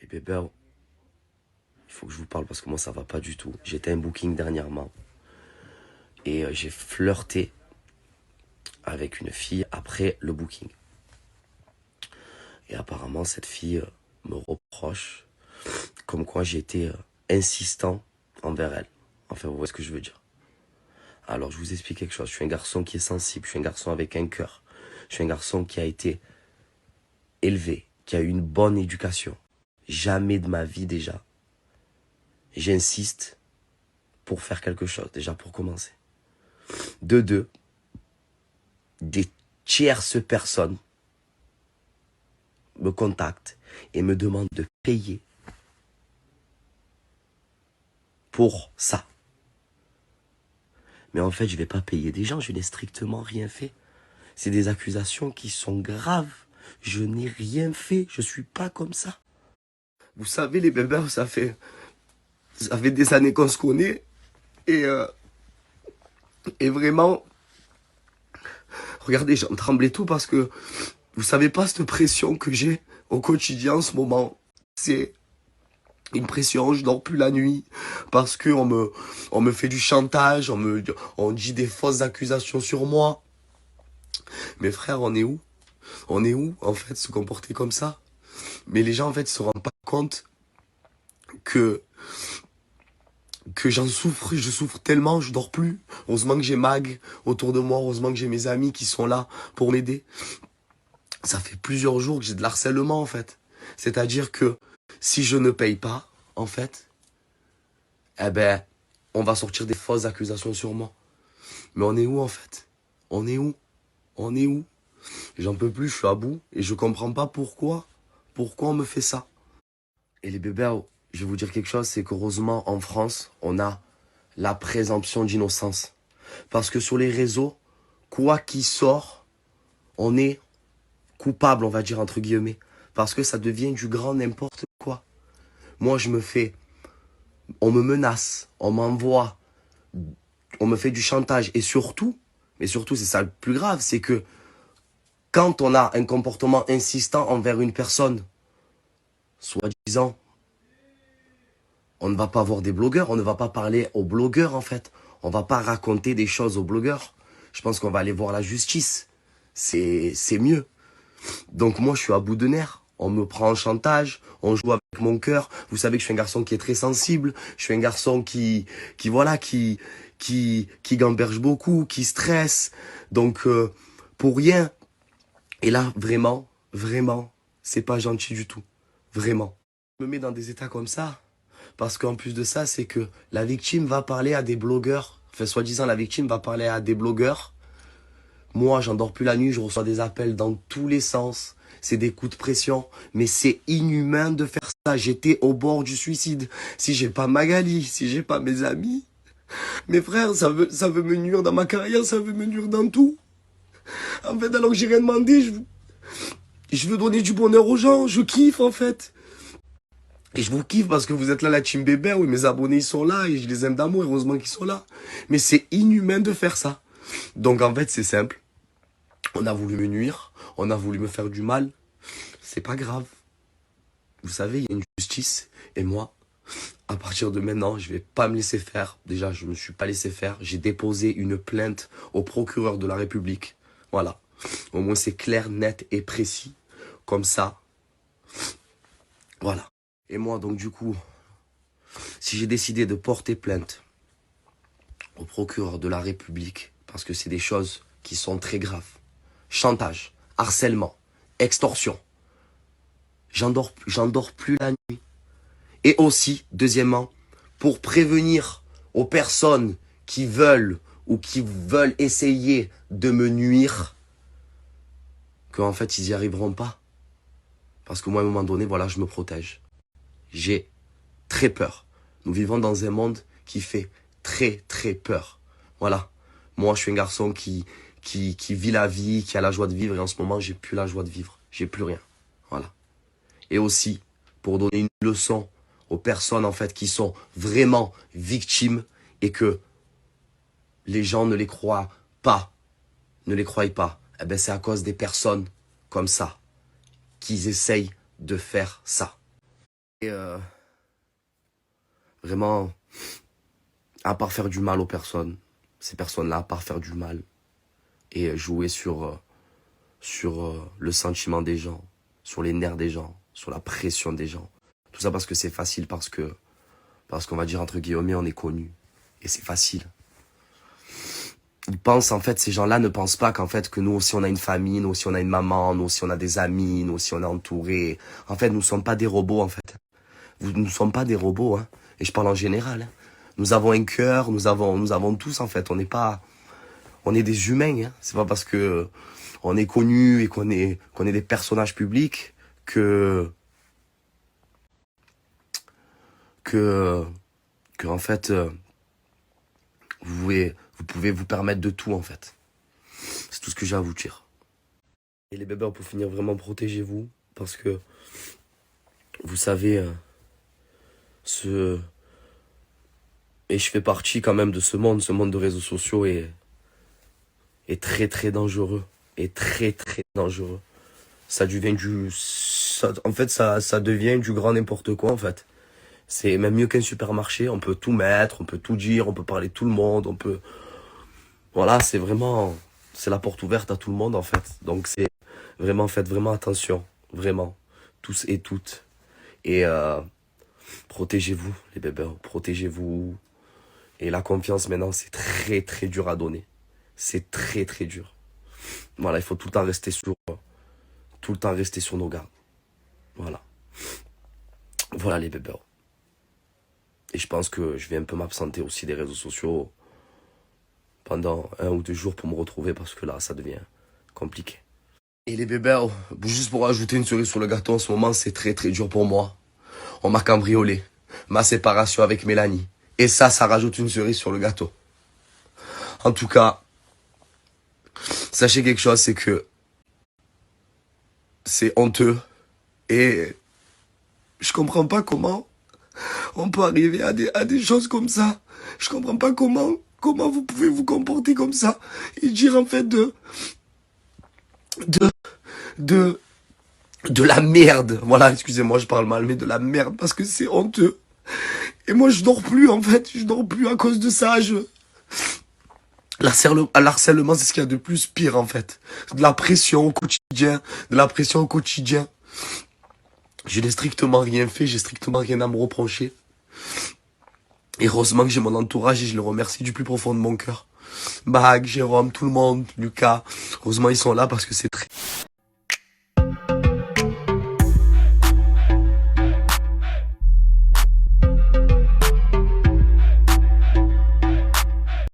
Les bébés, il faut que je vous parle parce que moi ça va pas du tout. J'étais à un booking dernièrement et j'ai flirté avec une fille après le booking. Et apparemment cette fille me reproche comme quoi j'ai été insistant envers elle. Enfin, vous voyez ce que je veux dire. Alors je vous explique quelque chose. Je suis un garçon qui est sensible, je suis un garçon avec un cœur. Je suis un garçon qui a été élevé, qui a eu une bonne éducation. Jamais de ma vie déjà, j'insiste pour faire quelque chose, déjà pour commencer. De deux, des tierces personnes me contactent et me demandent de payer pour ça. Mais en fait, je ne vais pas payer des gens, je n'ai strictement rien fait. C'est des accusations qui sont graves. Je n'ai rien fait, je suis pas comme ça. Vous savez, les bébés, ça fait des années qu'on se connaît. Et vraiment, regardez, j'en tremblais tout parce que vous savez pas cette pression que j'ai au quotidien en ce moment. C'est une pression, je dors plus la nuit parce que on me fait du chantage, on dit des fausses accusations sur moi. Mais frère, on est où? On est où, en fait, se comporter comme ça? Mais les gens, en fait, se rendent pas compte que j'en souffre, je souffre tellement, je dors plus. Heureusement que j'ai Mag autour de moi, heureusement que j'ai mes amis qui sont là pour m'aider. Ça fait plusieurs jours que j'ai de l'harcèlement, en fait. C'est-à-dire que si je ne paye pas, en fait, eh ben, on va sortir des fausses accusations sur moi. Mais on est où, en fait? On est où? On est où? J'en peux plus, je suis à bout et je comprends pas pourquoi. Pourquoi on me fait ça? Et les bébés, je vais vous dire quelque chose, c'est qu'heureusement, en France, on a la présomption d'innocence. Parce que sur les réseaux, quoi qu'il sort, on est coupable, on va dire entre guillemets. Parce que ça devient du grand n'importe quoi. Moi, on me menace, on m'envoie, on me fait du chantage. Et surtout, mais surtout c'est ça le plus grave, c'est que quand on a un comportement insistant envers une personne, soi-disant, on ne va pas voir des blogueurs, on ne va pas parler aux blogueurs en fait. On ne va pas raconter des choses aux blogueurs. Je pense qu'on va aller voir la justice. C'est mieux. Donc moi, je suis à bout de nerfs. On me prend en chantage, on joue avec mon cœur. Vous savez que je suis un garçon qui est très sensible. Je suis un garçon qui gamberge beaucoup, qui stresse. Donc, pour rien. Et là, vraiment, c'est pas gentil du tout. Vraiment. Je me mets dans des états comme ça. Parce qu'en plus de ça, c'est que la victime va parler à des blogueurs. Enfin, soi-disant, la victime va parler à des blogueurs. Moi, j'en dors plus la nuit, je reçois des appels dans tous les sens. C'est des coups de pression. Mais c'est inhumain de faire ça. J'étais au bord du suicide. Si j'ai pas Magali, si j'ai pas mes amis, mes frères, ça veut me nuire dans ma carrière, ça veut me nuire dans tout. En fait, alors que j'ai rien demandé, je veux donner du bonheur aux gens. Je kiffe, en fait. Et je vous kiffe parce que vous êtes là, la team bébé. Oui, mes abonnés, ils sont là et je les aime d'amour. Heureusement qu'ils sont là. Mais c'est inhumain de faire ça. Donc, en fait, c'est simple. On a voulu me nuire, on a voulu me faire du mal. C'est pas grave. Vous savez, il y a une justice. Et moi, à partir de maintenant, je vais pas me laisser faire. Déjà, je me suis pas laissé faire. J'ai déposé une plainte au procureur de la République. Voilà. Au moins, c'est clair, net et précis. Comme ça. Voilà. Et moi, donc, du coup, si j'ai décidé de porter plainte au procureur de la République, parce que c'est des choses qui sont très graves. Chantage, harcèlement, extorsion. J'en dors plus la nuit. Et aussi, deuxièmement, pour prévenir aux personnes qui veulent ou qui veulent essayer de me nuire, qu'en fait, ils n'y arriveront pas. Parce que moi, à un moment donné, voilà, je me protège. J'ai très peur. Nous vivons dans un monde qui fait très, très peur. Voilà. Moi, je suis un garçon qui vit la vie, qui a la joie de vivre. Et en ce moment, j'ai plus la joie de vivre. J'ai plus rien. Voilà. Et aussi, pour donner une leçon aux personnes, en fait, qui sont vraiment victimes et que les gens ne les croient pas, ne les croient pas. Eh ben, c'est à cause des personnes comme ça qu'ils essayent de faire ça. Et vraiment, à part faire du mal aux personnes, ces personnes-là, à part faire du mal et jouer sur le sentiment des gens, sur les nerfs des gens, sur la pression des gens. Tout ça parce que c'est facile, parce qu'on va dire entre guillemets, on est connu. Et c'est facile. Ils pensent, en fait, ces gens-là ne pensent pas qu'en fait, que nous aussi on a une famille, nous aussi on a une maman, nous aussi on a des amis, nous aussi on est entourés. En fait, nous ne sommes pas des robots, en fait. Nous ne sommes pas des robots, hein. Et je parle en général, hein. Nous avons un cœur, nous avons tous, en fait. On est des humains, hein. C'est pas parce que on est connu et qu'on est des personnages publics que en fait, vous pouvez vous permettre de tout, en fait. C'est tout ce que j'ai à vous dire. Et les bébés, pour finir, vraiment protégez-vous, parce que vous savez, et je fais partie quand même de ce monde de réseaux sociaux est très très dangereux, est très très dangereux. Ça devient ça devient du grand n'importe quoi, en fait. C'est même mieux qu'un supermarché, on peut tout mettre, on peut tout dire, on peut parler de tout le monde, voilà, c'est la porte ouverte à tout le monde, en fait. Donc faites vraiment attention, vraiment, tous et toutes. Et protégez-vous, les bébés, protégez-vous. Et la confiance, maintenant, c'est très très dur à donner. C'est très très dur. Voilà, il faut tout le temps rester sur nos gardes. Voilà. Voilà, les bébés. Et je pense que je vais un peu m'absenter aussi des réseaux sociaux pendant 1 ou 2 jours pour me retrouver, parce que là, ça devient compliqué. Et les bébés, juste pour ajouter une cerise sur le gâteau, en ce moment, c'est très très dur pour moi. On m'a cambriolé. Ma séparation avec Mélanie. Et ça rajoute une cerise sur le gâteau. En tout cas, sachez quelque chose, c'est que c'est honteux. Et je comprends pas comment on peut arriver à des choses comme ça. Je comprends pas comment vous pouvez vous comporter comme ça et dire en fait de la merde. Voilà, excusez-moi, je parle mal, mais de la merde, parce que c'est honteux. Et moi, je dors plus, en fait. Je dors plus à cause de ça. L'harcèlement, c'est ce qu'il y a de plus pire, en fait. De la pression au quotidien. Je n'ai strictement rien fait, j'ai strictement rien à me reprocher. Et heureusement que j'ai mon entourage et je le remercie du plus profond de mon cœur. Bag, Jérôme, tout le monde, Lucas. Heureusement, ils sont là parce que c'est très...